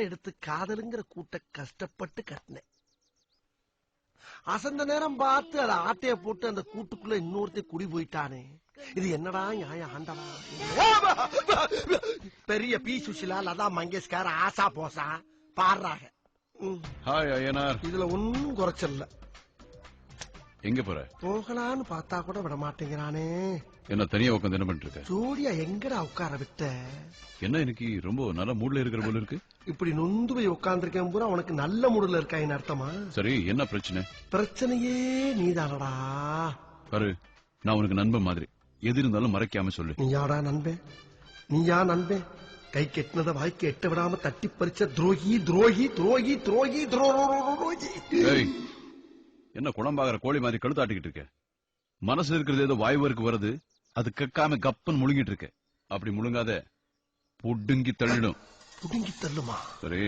எடுத்து காதலுங்கிற கூட்ட கஷ்டப்பட்டு கட்டினேன். அசந்த நேரம் பார்த்து அதை ஆட்டைய போட்டு அந்த கூட்டுக்குள்ள இன்னொருத்த குடி போயிட்டானே. இது என்னடா நியாயம் ஆண்டவா? பெரிய பி சுஷிலா, லதா மங்கேஷ்கர், ஆசா போசா பாடுறாங்க. இதுல ஒன்னும் குறைச்சல்ல. எங்க போற? போகலான்னு பார்த்தா கூட விட மாட்டேங்கிறானே. என்ன தனியா உட்காந்து என்ன பண்ணிட்டு இருக்க? ஜோடியா எங்கடா உட்கார விட்ட? என்ன இன்னைக்கு ரொம்ப நல்ல மூட்ல இருக்கிற போல இருக்கு. இப்படி நொந்து போய் உட்கார்ந்துருக்கேன் பூரா உனக்கு நல்ல மூடுல இருக்காயின்னு அர்த்தமா? சரி, என்ன பிரச்சனை? பிரச்சனையே நீதானடா. பாரு, நான் உனக்கு நண்பன் மாதிரி, எது இருந்தாலும் மறைக்காம சொல்லு. நீயாடா நண்பன்? நீயா நண்பன்? கை கெட்டினத வாய்க்கு எட்ட விடாம தட்டி பறிச்ச துரோகி துரோகி துரோகி துரோகி துரோகி. என்ன குழம்பாகிற கோழி மாதிரி கழுத்தாட்டிக்கிட்டு இருக்க? மனசு இருக்கிறது ஏதோ வாய்வருக்கு வருது, அது கக்காம கப்பன் முழுங்கிட்டு இருக்க. அப்படி முழுங்காத, புடுங்கி தள்ளிடும். புடுங்கி தள்ளுமா? சரி,